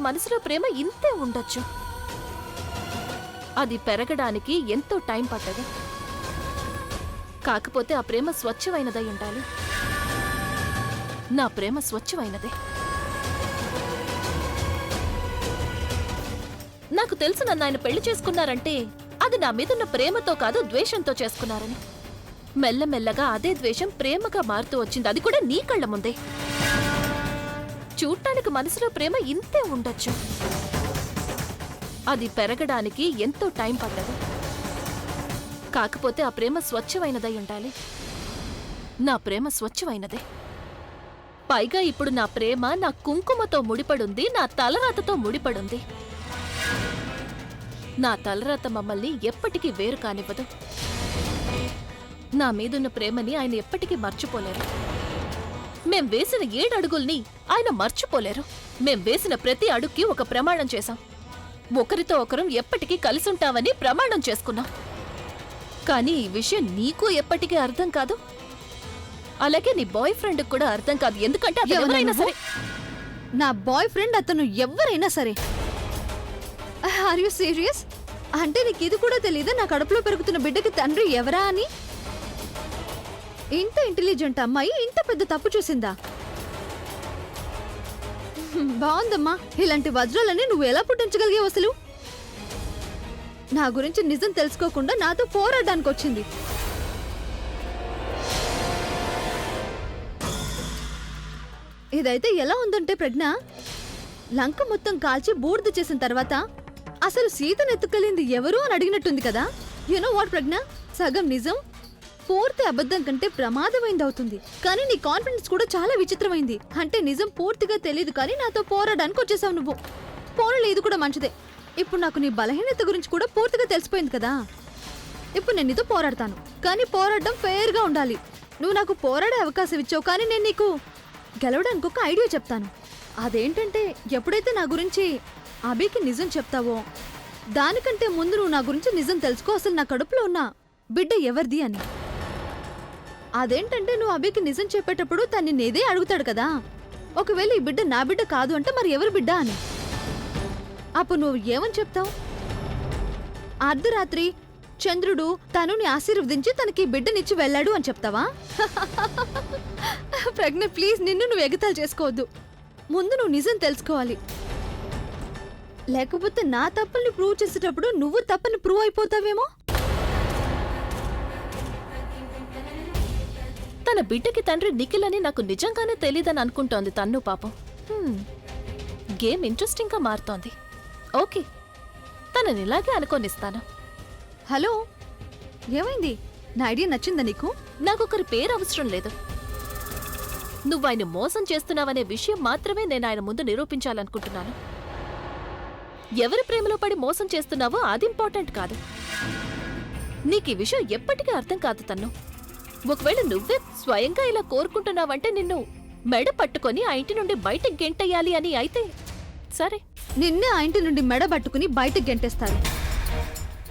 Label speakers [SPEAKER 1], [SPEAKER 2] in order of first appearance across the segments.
[SPEAKER 1] చూడటానికి మనసులో ప్రేమ ఇంతే ఉండొచ్చు. అది పెరగడానికి ఎంతో టైం పట్టదు. కాకపోతే ఆ ప్రేమ స్వచ్ఛమైనదై ఉండాలి. నా ప్రేమ స్వచ్ఛమైనదే. నాకు తెలుసు నన్ను ఆయన పెళ్లి చేసుకున్నారంటే అది నా మీదున్న ప్రేమతో కాదు, ద్వేషంతో చేసుకున్నారని. మెల్లమెల్లగా అదే ద్వేషం ప్రేమగా మారుతూ వచ్చింది, అది కూడా నీ కళ్ళ ముందే. చూడటానికి మనసులో ప్రేమ ఇంతే ఉండొచ్చు. అది పెరగడానికి ఎంతో టైం పట్టదు. కాకపోతే ఆ ప్రేమ స్వచ్ఛమైనదై ఉండాలి. నా ప్రేమ స్వచ్ఛమైనదే. పైగా ఇప్పుడు నా ప్రేమ నా కుంకుమతో ముడిపడుంది, నా తలరాతతో ముడిపడుంది. నా తలరాత మమ్మల్ని ఎప్పటికీ వేరు కానివ్వదు. నా మీదున్న ప్రేమని ఆయన ఎప్పటికీ మర్చిపోలేరు. మేం వేసిన 7 అడుగుల్ని ఆయన మర్చిపోలేరు. మేం వేసిన ప్రతి అడుగుకి ఒక ప్రమాణం చేశాం. ఒకరితో ఒకరం ఎప్పటికీ కలిసుంటామని ప్రమాణం చేసుకున్నాం. కానీ ఈ విషయం నీకు ఎప్పటికీ అర్థం కాదు, అలాగే నీ బాయ్ ఫ్రెండ్ కూడా అర్థం కాదు. ఎందుకంటే ఎవరైనా సరే,
[SPEAKER 2] నా బాయ్ ఫ్రెండ్ అతను ఎవరైనా సరే. Are you serious? అంటే నీకు ఇది కూడా తెలీదా నా కడుపులో పెరుగుతున్న బిడ్డకి తండ్రి ఎవరా అని? ఇంత ఇంటెలిజెంట్ అమ్మాయి ఇంత పెద్ద తప్పు చూసిందా? బాగుందమ్మా. ఇలాంటి వజ్రాలని నువ్వు ఎలా పుట్టించగలిగావు అసలు? నా గురించి నిజం తెలుసుకోకుండా నాతో పోరాడడానికి వచ్చింది. ఇదైతే ఎలా ఉందంటే ప్రజ్ఞ, లంక మొత్తం కాల్చి బూడిద చేసిన తర్వాత అసలు సీతను ఎత్తుకెళ్ళింది ఎవరు అని అడిగినట్టుంది కదా. యూనో వాట్ ప్రజ్ఞ, సగం నిజం పూర్తి అబద్ధం కంటే ప్రమాదమైంది అవుతుంది. కానీ నీ కాన్ఫిడెన్స్ కూడా చాలా విచిత్రమైంది. అంటే నిజం పూర్తిగా తెలియదు కానీ నాతో పోరాడడానికి వచ్చేసావు నువ్వు. పోరాడు, ఇది కూడా మంచిదే. ఇప్పుడు నాకు నీ బలహీనత గురించి కూడా పూర్తిగా తెలిసిపోయింది కదా. ఇప్పుడు నేను నీతో పోరాడతాను, కానీ పోరాడడం ఫెయిర్గా ఉండాలి. నువ్వు నాకు పోరాడే అవకాశం ఇచ్చావు, కానీ నేను నీకు గెలవడానికి ఒక ఐడియా చెప్తాను. అదేంటంటే, ఎప్పుడైతే నా గురించి అభికి నిజం చెప్తావో దానికంటే ముందు నువ్వు నా గురించి నిజం తెలుసుకో, అసలు నా కడుపులో ఉన్న బిడ్డ ఎవరిది అని. అదేంటంటే, నువ్వు అభికి నిజం చెప్పేటప్పుడు తన్ని నేదే అడుగుతాడు కదా, ఒకవేళ ఈ బిడ్డ నా బిడ్డ కాదు అంటే మరి ఎవరి బిడ్డ అని. అప్పుడు నువ్వు ఏమని చెప్తావు? అర్ధరాత్రి చంద్రుడు తనుని ఆశీర్వదించి తనకి బిడ్డనిచ్చి వెళ్ళాడు అని చెప్తావా? ప్రజ్ఞ ప్లీజ్, నిన్ను నువ్వు ఎగతాలు చేసుకోవద్దు. ముందు నువ్వు నిజం తెలుసుకోవాలి, లేకపోతే నా తప్పుల్ని ప్రూవ్ చేసేటప్పుడు నువ్వు తప్పని ప్రూవ్ అయిపోతావేమో.
[SPEAKER 1] తన బిడ్డకి తండ్రి నిఖిల్ అని నాకు నిజంగానే తెలీదని అనుకుంటోంది తన్ను పాపం. గేమ్ ఇంట్రెస్టింగ్ గా మారుతోంది. ఓకే, తనని ఇలాగే అనుకోనిస్తాను.
[SPEAKER 2] హలో, ఏమైంది? నా ఐడియా నచ్చిందా నీకు?
[SPEAKER 1] నాకొకరి పేరు అవసరం లేదు. నువ్వు ఆయన మోసం చేస్తున్నావనే విషయం మాత్రమే నేను ఆయన ముందు నిరూపించాలనుకుంటున్నాను. ఎవరి ప్రేమలో పడి మోసం చేస్తున్నావో అది ఇంపార్టెంట్ కాదు. నీకు ఈ విషయం ఎప్పటికీ అర్థం కాదు తన్ను. ఒకవేళ నువ్వే స్వయంగా ఇలా కోరుకుంటున్నావంటే నిన్ను మెడ పట్టుకొని ఆ ఇంటి నుండి బయటకు గెంటేయాలి అని అయితే సరే.
[SPEAKER 2] నిన్నే ఆ ఇంటి నుండి మెడ పట్టుకుని బయటకు గెంటేస్తారు.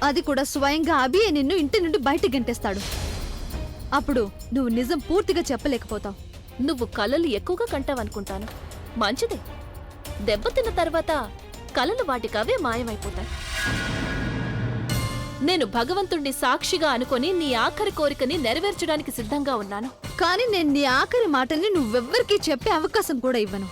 [SPEAKER 2] అది కూడా స్వయంగా అభియే నిన్ను ఇంటి నుండి బయటకు గెంటేస్తాడు. అప్పుడు నువ్వు నిజం పూర్తిగా చెప్పలేకపోతావు.
[SPEAKER 1] నువ్వు కలలు ఎక్కువగా కంటావనుకుంటాను. మంచిదే, దెబ్బతిన్న తర్వాత కలలు వాటికవే మాయమైపోతాయి. నేను భగవంతుణ్ణి సాక్షిగా అనుకొని నీ ఆఖరి కోరికని నెరవేర్చడానికి సిద్ధంగా ఉన్నాను.
[SPEAKER 2] కానీ నేను నీ ఆఖరి మాటల్ని నువ్వెవ్వరికీ చెప్పే అవకాశం కూడా ఇవ్వను.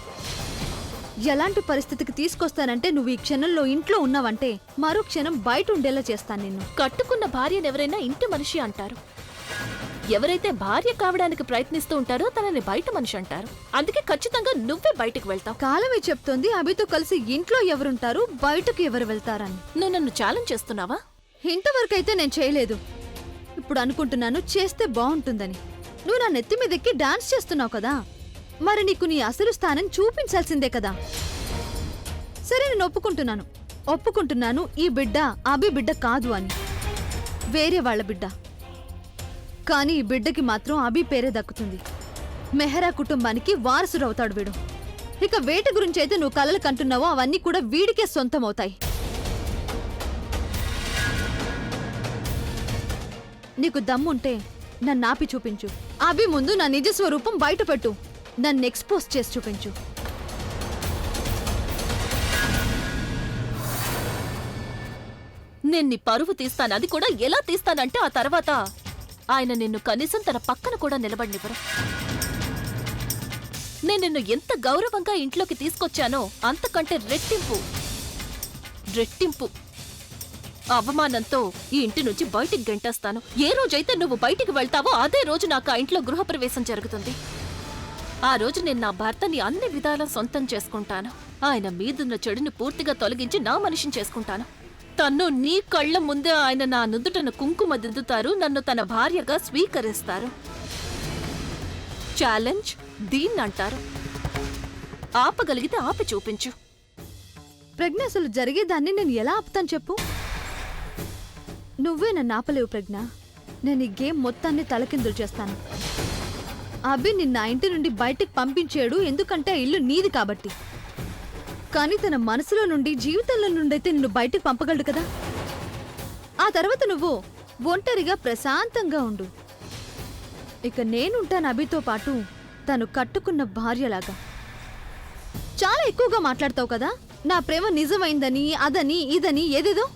[SPEAKER 2] ఎలాంటి పరిస్థితికి తీసుకొస్తానంటే, నువ్వు ఈ క్షణంలో ఇంట్లో ఉన్నావంటే మరో క్షణం బయట ఉండేలా చేస్తాను నిన్ను.
[SPEAKER 1] కట్టుకున్న భార్యనెవరైనా ఇంటి మనిషి అంటారు. ఎవరైతే భార్య కావడానికి ప్రయత్నిస్తూ ఉంటారో తనని బయట మనిషి అంటారు. అందుకే ఖచ్చితంగా నువ్వే బయటకు వెళ్తావు.
[SPEAKER 2] కాలమే చెప్తోంది అభితో కలిసి ఇంట్లో ఎవరుంటారు, బయటకు ఎవరు వెళ్తారని.
[SPEAKER 1] నువ్వు నన్ను ఛాలెంజ్ చేస్తున్నావా?
[SPEAKER 2] ఇంతవరకైతే నేను చేయలేదు. ఇప్పుడు అనుకుంటున్నాను చేస్తే బాగుంటుందని. నువ్వు నా నెత్తి మీదెక్కి డాన్స్ చేస్తున్నావు కదా, మరి నీకు నీ అసలు స్థానం చూపించాల్సిందే కదా. సరే, నేను ఒప్పుకుంటున్నాను ఈ బిడ్డ అభి బిడ్డ కాదు అని, వేరే వాళ్ళ బిడ్డ. కానీ ఈ బిడ్డకి మాత్రం అభి పేరే దక్కుతుంది. మెహరా కుటుంబానికి వారసుడవుతాడు వీడు. ఇక వేట గురించి అయితే నువ్వు కలలు కంటున్నావో అవన్నీ కూడా వీడికే సొంతమవుతాయి. నీకు దమ్ముంటే నన్ను ఆపి చూపించు. అభి ముందు నా నిజ స్వరూపం బయటపెట్టు. నన్ను ఎక్స్పోజ్ చేసి చూపించు.
[SPEAKER 1] నేను నీ పరువు తీస్తాను. అది కూడా ఎలా తీస్తానంటే ఆ తర్వాత ఆయన నిన్ను కనీసం తన పక్కన కూడా నిలబడినివ్వరు. నేను నిన్ను ఎంత గౌరవంగా ఇంట్లోకి తీసుకొచ్చానో అంతకంటే రెట్టింపు అవమానంతో ఈ ఇంటి నుంచి బయటికి గెంటేస్తాను. ఏ రోజైతే నువ్వు బయటికి వెళ్తావో అదే రోజు నాకు ఆ ఇంట్లో గృహప్రవేశం జరుగుతుంది. ఆ రోజు నేను నా భర్తని అన్ని విధాలా సొంతం చేసుకుంటాను. ఆయన మీదున్న చెడుని పూర్తిగా తొలగించి నా మనిషిని చేసుకుంటాను. తన్ను నీ కళ్ళ ముందే ఆయన నా నుదుటను కుంకుమ దిద్దుతారు, నన్ను తన భార్యగా స్వీకరిస్తారు. ఛాలెంజ్ దీన్నంటారు. ఆపగలిగితే ఆపి చూపించు.
[SPEAKER 2] ప్రజ్ఞ, అసలు జరిగేదాన్ని నేను ఎలా ఆపుతాను చెప్పు? నువ్వే నన్ను ఆపలేవు ప్రజ్ఞ. నేను ఈ గేమ్ మొత్తాన్ని తలకిందులు చేస్తాను. అభి నిన్న ఇంటి నుండి బయటికి పంపించాడు, ఎందుకంటే ఆ ఇల్లు నీది కాబట్టి. కానీ తన మనసులో నుండి, జీవితంలో నుండైతే నిన్ను బయటికి పంపగలడు కదా. ఆ తర్వాత నువ్వు ఒంటరిగా ప్రశాంతంగా ఉండు. ఇక నేనుంటాను అభితో పాటు, తను కట్టుకున్న భార్యలాగా. చాలా ఎక్కువగా మాట్లాడతావు కదా, నా ప్రేమ నిజమైందని, అదని, ఇదని, ఏదేదో.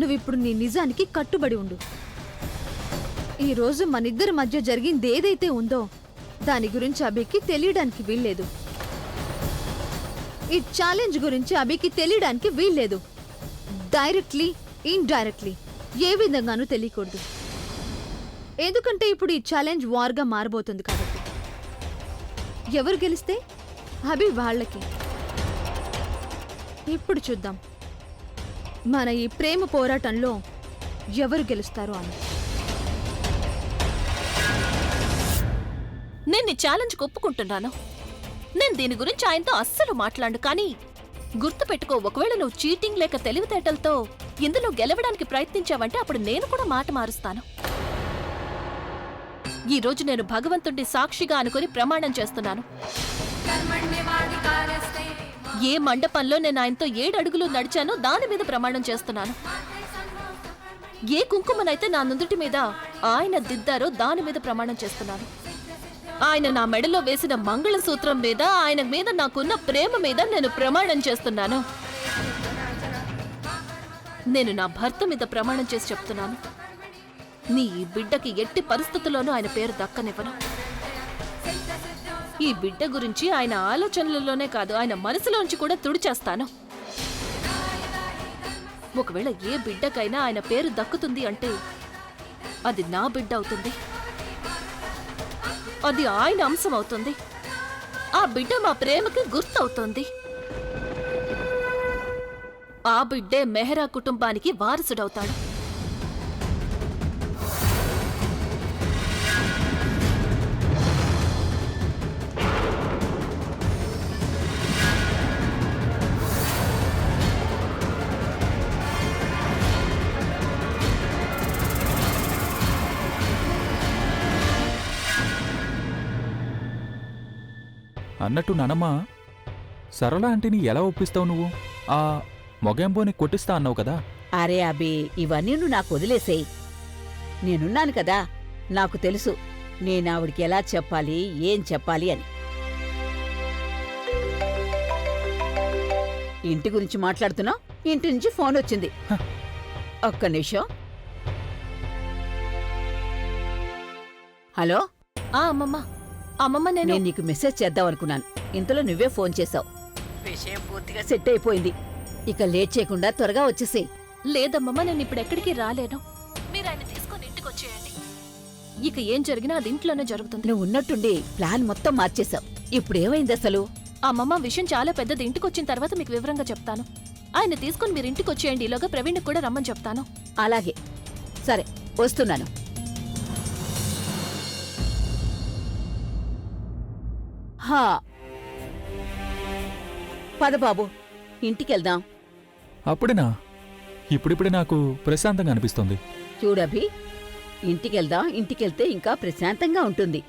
[SPEAKER 2] నువ్విప్పుడు నీ నిజానికి కట్టుబడి ఉండు. ఈరోజు మనిద్దరి మధ్య జరిగింది ఏదైతే ఉందో దాని గురించి అభికి తెలియడానికి వీల్లేదు. ఈ ఛాలెంజ్ గురించి అభికి తెలియడానికి వీల్లేదు. డైరెక్ట్లీ, ఇండైరెక్ట్లీ ఏ విధంగానూ తెలియకూడదు. ఎందుకంటే ఇప్పుడు ఈ ఛాలెంజ్ వార్గా మారబోతుంది కాబట్టి. ఎవరు గెలిస్తే అభి వాళ్ళకి. ఇప్పుడు చూద్దాం మన ఈ ప్రేమ పోరాటంలో ఎవరు గెలుస్తారో అని.
[SPEAKER 1] నేను నీ ఛాలెంజ్ ఒప్పుకుంటున్నాను. నేను దీని గురించి ఆయనతో అస్సలు మాట్లాడు. కానీ గుర్తుపెట్టుకో, ఒకవేళ నువ్వు చీటింగ్ లేక తెలివితేటలతో ఇందులో గెలవడానికి ప్రయత్నించావంటే అప్పుడు నేను కూడా మాట మారుస్తాను. ఈ రోజు నేను భగవంతుడిని సాక్షిగా అనుకుని ప్రమాణం చేస్తున్నాను. ఏ మండపంలో నేను ఆయనతో 7 అడుగులు నడిచానో దాని మీద ప్రమాణం చేస్తున్నాను. ఏ కుంకుమనైతే నా నుదుటి మీద ఆయన దిద్దారో దాని మీద ప్రమాణం చేస్తున్నాను. ఆయన నా మెడలో వేసిన మంగళసూత్రం మీద, ఆయన మీద నాకున్న ప్రేమ మీద నేను ప్రమాణం చేస్తున్నాను. నేను నా భర్త మీద ప్రమాణం చేసి చెప్తున్నాను, నీ ఈ బిడ్డకి ఎట్టి పరిస్థితుల్లోనూ ఆయన పేరు దక్కనివ్వను. ఈ బిడ్డ గురించి ఆయన ఆలోచనలలోనే కాదు, ఆయన మనసులోంచి కూడా తుడిచేస్తాను. ఒకవేళ ఏ బిడ్డకైనా ఆయన పేరు దక్కుతుంది అంటే అది నా బిడ్డ అవుతుంది. అది ఆయన అంశం అవుతుంది. ఆ బిడ్డ మా ప్రేమకి గుర్తవుతుంది. ఆ బిడ్డే మెహరా కుటుంబానికి వారసుడవుతాడు.
[SPEAKER 3] అన్నట్టు నానమ్మ, సరళ ఆంటీని ఎలా ఒప్పిస్తావు నువ్వు? ఆ మొగెంబోని కొట్టిస్తా అన్నావు కదా.
[SPEAKER 4] అరే అబి, ఇవన్నీ నువ్వు నాకు వదిలేసేయ్. నేనున్నాను కదా, నాకు తెలుసు నేనావిడికి ఎలా చెప్పాలి, ఏం చెప్పాలి అని. ఇంటి గురించి మాట్లాడుతున్నావు, ఇంటి నుంచి ఫోన్ వచ్చింది. ఒక్క నిమిషం. హలో.
[SPEAKER 1] అమ్మమ్మ, అమ్మమ్మ,
[SPEAKER 4] నేను నీకు మెసేజ్ చేద్దామనుకున్నాను, ఇంతలో నువ్వే ఫోన్ చేశావు. విషయం పూర్తిగా సెట్ అయిపోయింది. ఇక లేట్ చేయకుండా త్వరగా వచ్చేసేయ్.
[SPEAKER 1] లేదమ్మమ్మ, నేను ఇప్పుడు ఎక్కడికి రాలేను. మీరు ఆయన తీసుకొని ఇంటికి వచ్చేయండి. ఇక ఏం జరిగినా అది ఇంట్లోనే జరుగుతుంది.
[SPEAKER 4] నువ్వు ఉన్నట్టుండి ప్లాన్ మొత్తం మార్చేశావు. ఇప్పుడేమైంది అసలు?
[SPEAKER 1] అమ్మమ్మ, విషయం చాలా పెద్దది. ఇంటికి వచ్చిన తర్వాత మీకు వివరంగా చెప్తాను. ఆయన తీసుకొని మీరు ఇంటికి వచ్చేయండి. ఈలోగా ప్రవీణ్ కూడా రమ్మని చెప్తాను.
[SPEAKER 4] అలాగే, సరే వస్తున్నాను. హా, పద బాబు, ఇంటికెళ్దాం.
[SPEAKER 3] అప్పుడేనా? ఇప్పుడిప్పుడే నాకు ప్రశాంతంగా అనిపిస్తుంది.
[SPEAKER 4] చూడభి, ఇంటికెళ్దాం. ఇంటికెళ్తే ఇంకా ప్రశాంతంగా ఉంటుంది.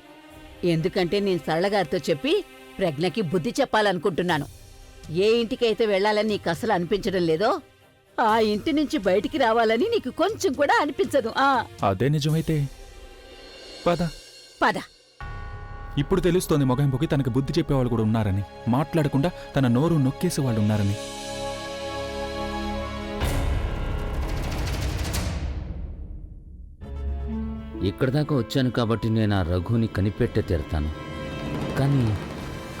[SPEAKER 4] ఎందుకంటే నేను సరళగారితో చెప్పి ప్రజ్ఞకి బుద్ధి చెప్పాలనుకుంటున్నాను. ఏ ఇంటికైతే వెళ్లాలని నీకు అసలు అనిపించడం లేదో ఆ ఇంటి నుంచి బయటికి రావాలని నీకు కొంచెం కూడా అనిపించదు.
[SPEAKER 3] అదే నిజమైతే పద.
[SPEAKER 4] పద.
[SPEAKER 3] ఇప్పుడు తెలుస్తోంది మొగంబుకి తనకు బుద్ధి చెప్పేవాళ్ళు కూడా ఉన్నారని, మాట్లాడకుండా తన నోరు నొక్కేసేవాళ్ళు ఉన్నారని.
[SPEAKER 5] ఇక్కడ దాకా వచ్చాను కాబట్టి నేను ఆ రఘుని కనిపెట్టే తీరుతాను. కానీ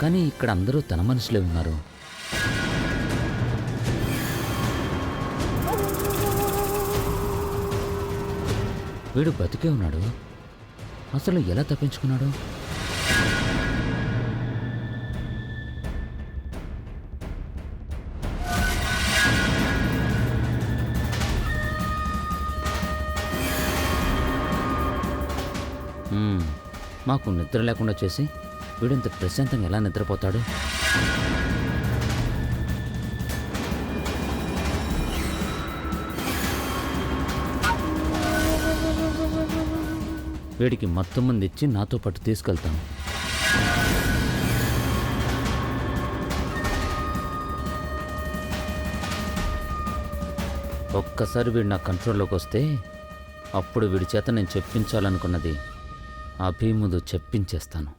[SPEAKER 5] కానీ ఇక్కడ అందరూ తన మనుషులే ఉన్నారు. వీడు బతికే ఉన్నాడు. అసలు ఎలా తప్పించుకున్నాడు? మాకు నిద్ర లేకుండా చేసి వీడు ఇంత ప్రశాంతంగా ఎలా నిద్రపోతాడు? వీడికి మొత్తం మంది ఇచ్చి నాతో పాటు తీసుకెళ్తాను. ఒక్కసారి వీడు నా కంట్రోల్లోకి వస్తే అప్పుడు వీడి చేత నేను చెప్పించాలనుకున్నది అభిముదు చెప్పించేస్తాను.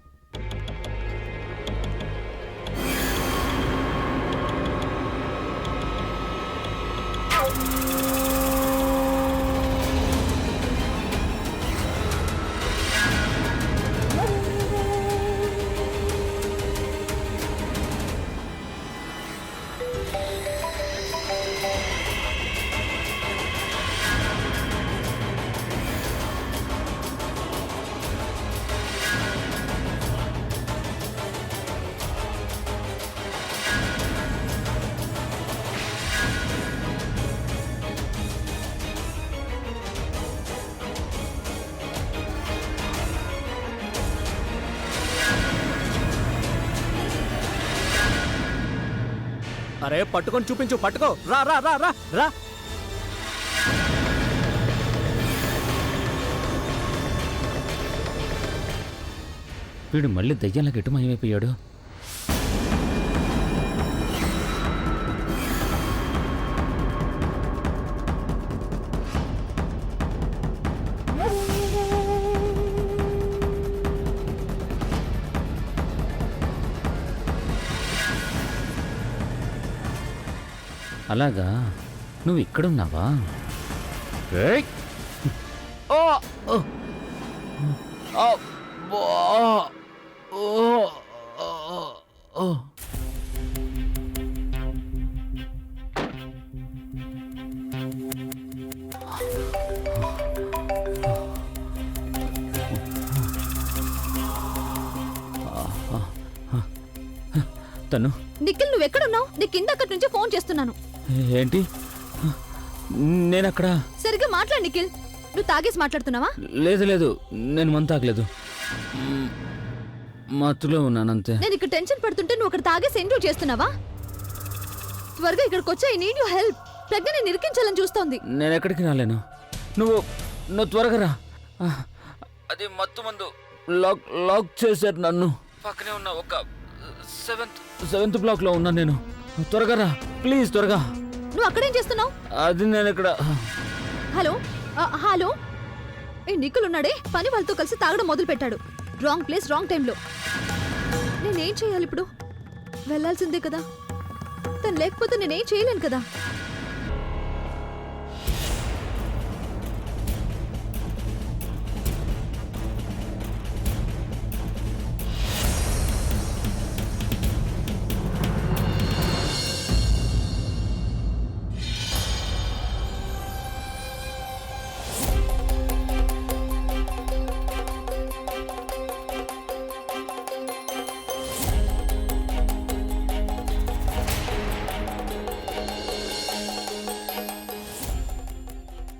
[SPEAKER 6] అరే పట్టుకొని చూపించు, పట్టుకో. రా రా రా రా రా.
[SPEAKER 5] వీడు మళ్ళీ దయ్యంలాగా ఎటు మాయమైపోయాడు? అలాగా, నువ్వు ఇక్కడున్నావా? తను
[SPEAKER 2] నిఖిల్ నువ్వెక్కడున్నావు? నీకు ఇందాకటి నుంచి ఫోన్ చేస్తున్నాను.
[SPEAKER 5] ఏంటి? నేనక్కడ.
[SPEAKER 2] సరిగ్గా మాట్లాడు నిఖిల్. నువ్వు తాగేసి మాట్లాడుతున్నావా?
[SPEAKER 5] లేదు లేదు, నేను మంత తాగలేదు. మత్తులో ఉన్నానంతే.
[SPEAKER 2] నేను ఇక్కడ టెన్షన్ పడుతుంటే నువ్వు అక్కడ తాగేసి ఎంజాయ్ చేస్తున్నావా? త్వరగా ఇక్కడికి వచ్చా. I need your help. ప్రజ్ఞని నిరికించాలని చూస్తోంది.
[SPEAKER 5] నేను ఎక్కడికి రాలేను. నువ్వు త్వరగా రా. అది మత్తు మందు లాక్ చేశారు నన్ను. పక్కనే ఉన్న ఒక సెవెంత్ బ్లాక్ లో ఉన్నా నేను. త్వరగా రా ప్లీజ్, త్వరగా.
[SPEAKER 2] నువ్వు అక్కడేం చేస్తున్నావు?
[SPEAKER 5] అది నేను ఇక్కడ.
[SPEAKER 2] హలో హలో, ఏ నిఖిల్ ఉన్నాడే, పని వాళ్ళతో కలిసి తాగడం మొదలు పెట్టాడు. రాంగ్ ప్లేస్ రాంగ్ టైంలో. నేనేం చేయాలి ఇప్పుడు? వెళ్ళాల్సిందే కదా. తను లేకపోతే నేనేం చేయలేను కదా.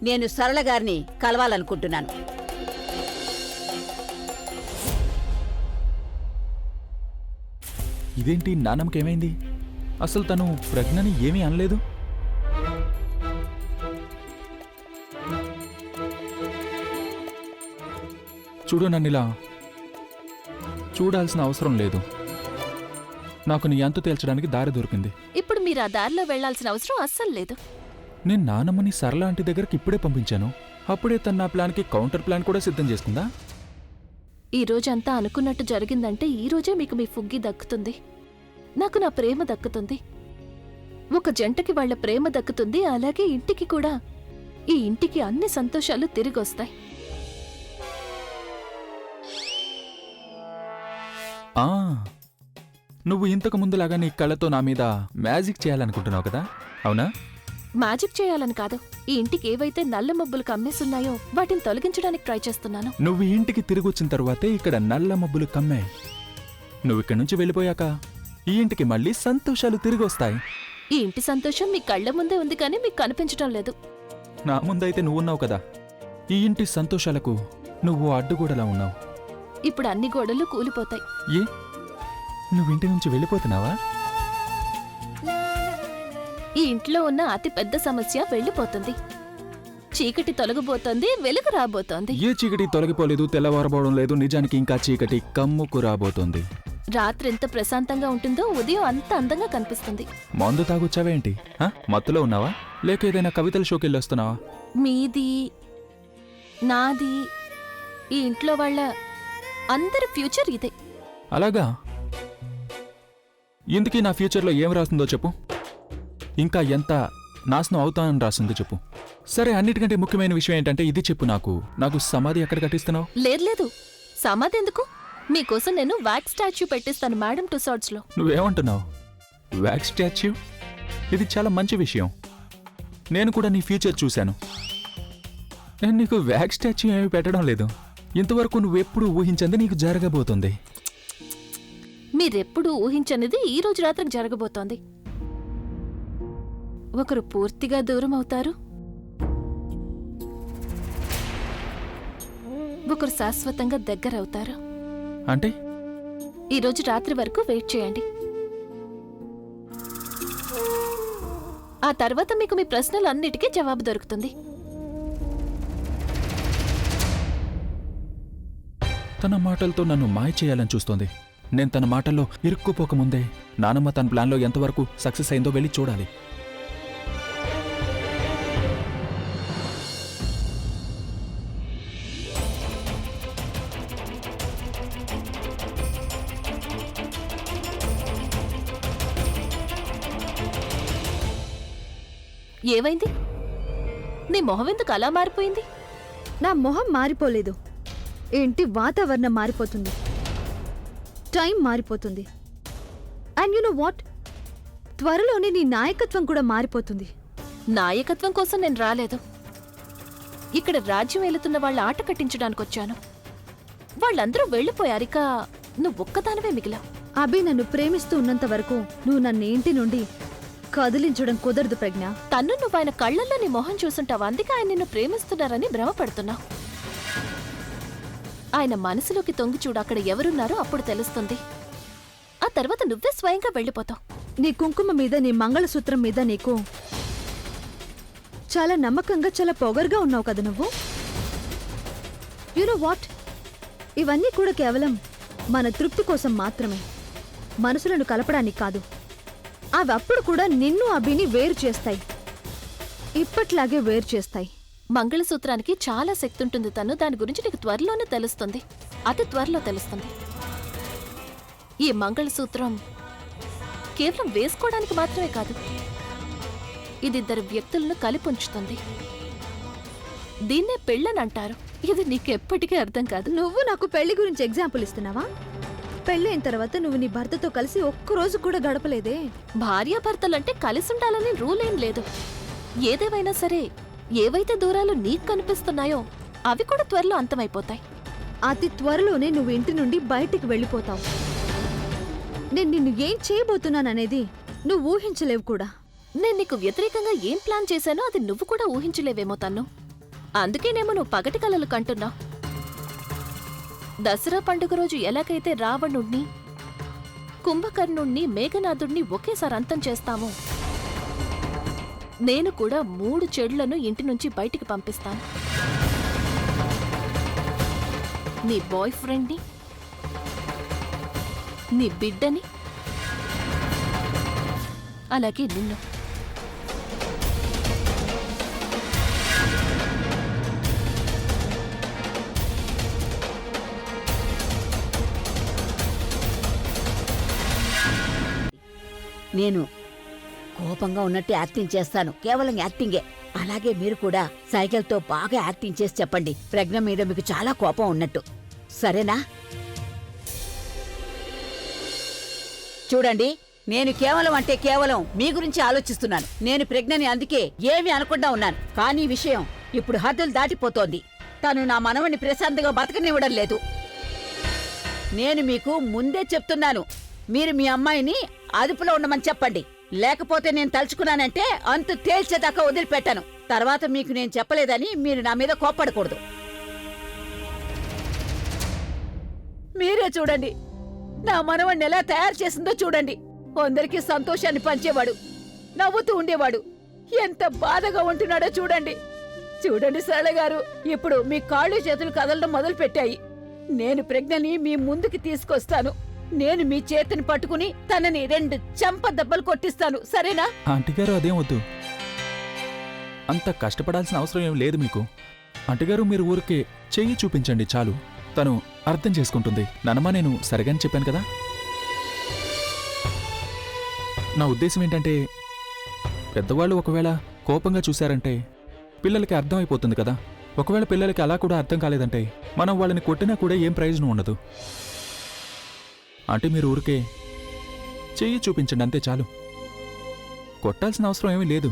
[SPEAKER 4] నేను సరళ గారిని కలవాలనుకుంటున్నాను.
[SPEAKER 3] ఇదేంటి, నాన్నమ్మకేమైంది? అసలు తను ప్రజ్ఞని ఏమీ అనలేదు. చూడు, నన్నిలా చూడాల్సిన అవసరం లేదు. నాకు నీ అంతు తేల్చడానికి దారి దొరికింది.
[SPEAKER 1] ఇప్పుడు మీరు ఆ దారిలో వెళ్లాల్సిన అవసరం అస్సలు లేదు.
[SPEAKER 3] నేను నానమ్మని సరళ ఆంటీ దగ్గరికి ఇప్పుడే పంపించాను. అప్పుడే తన నా ప్లాన్కి కౌంటర్ ప్లాన్ కూడా సిద్ధం చేసుకుందా.
[SPEAKER 1] ఈ రోజంతా అనుకున్నట్టు జరిగిందంటే ఈ రోజే మీకు మీ ఫుగ్గి దక్కుతుంది. నాకు నా ప్రేమ దక్కుతుంది. ఒక జంటకి వాళ్ళ ప్రేమ దక్కుతుంది. అలాగే ఇంటికి కూడా. ఈ ఇంటికి అన్ని సంతోషాలు తిరిగొస్తాయి.
[SPEAKER 3] నువ్వు ఇంతకు ముందులాగా నీ కళ్ళతో నా మీద మ్యాజిక్ చేయాలనుకుంటున్నావు కదా అవునా?
[SPEAKER 1] మ్యాజిక్ చేయాలని కాదు, ఈ ఇంటికి ఏవైతే నల్ల మబ్బులు కమ్మేస్తున్నాయో వాటిని తొలగించడానికి ట్రై చేస్తున్నాను.
[SPEAKER 3] నువ్వు ఈ ఇంటికి తిరిగొచ్చిన తర్వాతే ఇక్కడ నల్ల మబ్బులు కమ్మాయి. నువ్వు ఇక్కడి నుంచి వెళ్ళిపోయాక ఈ ఇంటికి మళ్ళీ సంతోషాలు తిరిగొస్తాయి.
[SPEAKER 1] ఈ ఇంటి సంతోషం మీ కళ్ళ ముందే ఉంది కానీ మీకు కనిపించడం లేదు.
[SPEAKER 3] నా ముందైతే నువ్వున్నావు కదా. ఈ ఇంటి సంతోషాలకు నువ్వు అడ్డుగోడలా ఉన్నావు.
[SPEAKER 1] ఇప్పుడు అన్ని గోడలు కూలిపోతాయి.
[SPEAKER 3] ఏ నువ్వు ఇంటి నుంచి వెళ్ళిపోతున్నావా?
[SPEAKER 1] ఈ ఇంట్లో ఉన్న అతి పెద్ద సమస్య వెళ్ళిపోతుంది. చీకటి తొలగిపోతుంది, వెలుగు రాబోతోంది.
[SPEAKER 3] ఏ చీకటి తొలగిపోలేదు, తెల్లవారబోవడం లేదు. నిజానికి ఇంకా చీకటి కమ్ముకు రాబోతోంది.
[SPEAKER 1] రాత్రి ఎంత ప్రశాంతంగా ఉంటుందో ఉదయం అంత అందంగా కనిపిస్తుంది.
[SPEAKER 3] మందు తాగొచ్చావేంటి? మత్తులో ఉన్నావా? లేక ఏదైనా కవితల షోకెళ్ళి వస్తున్నావా?
[SPEAKER 1] మీది, నాది, ఈ ఇంట్లో వాళ్ళ అందరి ఫ్యూచర్ ఇదే.
[SPEAKER 3] అలాగా? ఇందుకీ నా ఫ్యూచర్లో ఏం రాస్తుందో చెప్పు. ఇంకా ఎంత నాశనం అవుతానని రాసిందో చెప్పు. సరే, అన్నిటికంటే ముఖ్యమైన విషయం ఏంటంటే ఇది చెప్పు. నాకు సమాధి ఎక్కడ కట్టిస్తున్నావు?
[SPEAKER 1] లేదు, సమాధి ఎందుకు? మీకోసం నేను వ్యాక్స్ స్టాచ్యూ పెట్టిస్తాను మేడం టుసార్ట్స్లో.
[SPEAKER 3] నువ్వేమంటున్నావు? Wax statue? ఇది చాలా మంచి విషయం. నేను కూడా నీ ఫ్యూచర్ చూశాను. నేను నీకు వ్యాక్స్ స్టాచ్యూ ఏమీ పెట్టడం లేదు. ఇంతవరకు నువ్వెప్పుడు ఊహించింది నీకు జరగబోతుంది.
[SPEAKER 1] మీరెప్పుడు ఊహించనిది ఈ రోజు రాత్రికి జరగబోతోంది. ఒకరు పూర్తిగా దూరం అవుతారు, ఒకరు శాశ్వతంగా దగ్గరవుతారు.
[SPEAKER 3] అంటే?
[SPEAKER 1] ఈ రోజు రాత్రి వరకు వెయిట్ చేయండి. ఆ తర్వాత మీకు మీ ప్రశ్నలు అన్నిటికీ జవాబు దొరుకుతుంది.
[SPEAKER 3] తన మాటలతో నన్ను మాయ చేయాలని చూస్తోంది. నేను తన మాటల్లో ఇరుక్కుపోకముందే నానమ్మ తన ప్లాన్లో ఎంతవరకు సక్సెస్ అయిందో వెళ్ళి చూడాలి.
[SPEAKER 1] ఏవైంది? నీ మొహం ఎందుకు అలా మారిపోయింది?
[SPEAKER 2] నా మొహం మారిపోలేదు. ఏంటి వాతావరణం మారిపోతుంది, టైం మారిపోతుంది. అండ్ యు నో వాట్, త్వరలోనే నీ నాయకత్వం కూడా మారిపోతుంది.
[SPEAKER 1] నాయకత్వం కోసం నేను రాలేదు. ఇక్కడ రాజ్యం వెళుతున్న వాళ్ళ ఆట కట్టించడానికి వచ్చాను. వాళ్ళందరూ వెళ్ళిపోయారు, ఇక నువ్వు ఒక్కదానివే మిగిలావు.
[SPEAKER 2] అభి నన్ను ప్రేమిస్తూ ఉన్నంత వరకు నువ్వు నన్ను ఇంటి నుండి కదిలించడం కుదరదు ప్రజ్ఞ.
[SPEAKER 1] తన్ను నువ్వు ఆయన కళ్ళల్లో నీ మొహం చూసుంటావు, అందుకే ఆయన నిన్ను ప్రేమిస్తున్నారని భ్రమపడుతున్నావు. ఆయన మనసులోకి తొంగి చూడు, అక్కడ ఎవరున్నారో అప్పుడు తెలుస్తుంది. ఆ తర్వాత నువ్వే స్వయంగా వెళ్ళిపోతావు.
[SPEAKER 2] నీ కుంకుమ మీద, నీ మంగళసూత్రం మీద నీకు చాలా నమ్మకంగా, చాలా పొగరుగా ఉన్నావు కదా నువ్వు. యు నో వాట్, ఇవన్నీ కూడా కేవలం మన తృప్తి కోసం మాత్రమే, మనసులను కలపడానికి కాదు. అవి అప్పుడు కూడా నిన్ను అభిని వేరు చేస్తాయి, ఇప్పట్లాగే వేరు చేస్తాయి.
[SPEAKER 1] మంగళసూత్రానికి చాలా శక్తి ఉంటుంది తను, దాని గురించి నీకు త్వరలోనే తెలుస్తుంది, అతి త్వరలో తెలుస్తుంది. ఈ మంగళసూత్రం కేవలం వేసుకోవడానికి మాత్రమే కాదు, ఇది ఇద్దరు వ్యక్తులను కలిపుంచుతుంది. దీన్నే పెళ్ళని అంటారు. ఇది నీకెప్పటికీ అర్థం కాదు.
[SPEAKER 2] నువ్వు నాకు పెళ్లి గురించి ఎగ్జాంపుల్ ఇస్తున్నావా? పెళ్ళైన తర్వాత నువ్వు నీ భర్తతో కలిసి ఒక్కరోజు కూడా గడపలేదే.
[SPEAKER 1] భార్యాభర్తలంటే కలిసి ఉండాలని రూల్ ఏం లేదు. ఏదేవైనా సరే, ఏవైతే దూరాలు నీకు కనిపిస్తున్నాయో అవి కూడా త్వరలో అంతమైపోతాయి.
[SPEAKER 2] అతి త్వరలోనే నువ్వు ఇంటి నుండి బయటికి వెళ్ళిపోతావు. నేను నిన్ను ఏం చేయబోతున్నాననేది నువ్వు ఊహించలేవు కూడా.
[SPEAKER 1] నేను నీకు వ్యతిరేకంగా ఏం ప్లాన్ చేశానో అది నువ్వు కూడా ఊహించలేవేమో తన్ను. అందుకేనేమో నువ్వు పగటి కలలు కంటున్నావు. దసరా పండుగ రోజు ఎలాగైతే రావణుణ్ణి, కుంభకర్ణుణ్ణి, మేఘనాథుణ్ణి ఒకేసారి అంతం చేస్తామో, నేను కూడా 3 చెడులను ఇంటి నుంచి బయటికి పంపిస్తాను. నీ బాయ్ ఫ్రెండ్ని, నీ బిడ్డని, అలాగే నిన్ను.
[SPEAKER 4] నేను కోపంగా ఉన్నట్టు యాక్టింగ్ చేస్తాను, కేవలం యాక్టింగే. అలాగే మీరు కూడా సైకిల్తో బాగా యాక్టింగ్ చేసి చెప్పండి ప్రజ్ఞ మీద మీకు చాలా కోపం ఉన్నట్టు, సరేనా? చూడండి, నేను కేవలం అంటే కేవలం మీ గురించి ఆలోచిస్తున్నాను. నేను ప్రెగ్నెని అందుకే ఏమీ అనకుండా ఉన్నాను. కానీ ఈ విషయం ఇప్పుడు హద్దులు దాటిపోతోంది. తను నా మనవణ్ణి ప్రశాంతంగా బతకనివ్వడం లేదు. నేను మీకు ముందే చెప్తున్నాను, మీరు మీ అమ్మాయిని అదుపులో ఉండమని చెప్పండి. లేకపోతే నేను తలుచుకున్నానంటే అంతు తేల్చేదాకా వదిలిపెట్టాను. తర్వాత మీకు నేను చెప్పలేదని మీరు నా మీద కోప్పడకూడదు. మీరే చూడండి, నా మనవణ్ణి ఎలా తయారు చేసిందో చూడండి. అందరికీ సంతోషాన్ని పంచేవాడు, నవ్వుతూ ఉండేవాడు. ఎంత బాధగా ఉంటున్నాడో చూడండి. చూడండి సరళ గారు, ఇప్పుడు మీ కాళ్ళు చేతులు కదలడం మొదలు పెట్టాయి. నేను ప్రెగ్నెని మీ ముందుకి తీసుకొస్తాను. నేను మీ చేతిని పట్టుకుని తనని 2 చెంప దెబ్బలు కొట్టిస్తాను, సరేనా?
[SPEAKER 3] ఆంటీ గారు అదేం వద్దు. అంత కష్టపడాల్సిన అవసరం ఏం లేదు మీకు. ఆంటీ గారు మీరు ఊరికే చెయ్యి చూపించండి చాలు. తను అర్థం చేసుకుంటుంది. నానమ్మ నేను సరిగానే చెప్పాను కదా. నా ఉద్దేశం ఏంటంటే పెద్దవాళ్ళు ఒకవేళ కోపంగా చూశారంటే పిల్లలకి అర్థం అయిపోతుంది కదా. ఒకవేళ పిల్లలకి అలా కూడా అర్థం కాలేదంటే మనం వాళ్ళని కొట్టినా కూడా ఏం ప్రయోజనం ఉండదు. అంటే మీరు ఊరికే చెయ్యి చూపించండి అంతే చాలు. కొట్టాల్సిన అవసరం ఏమీ లేదు.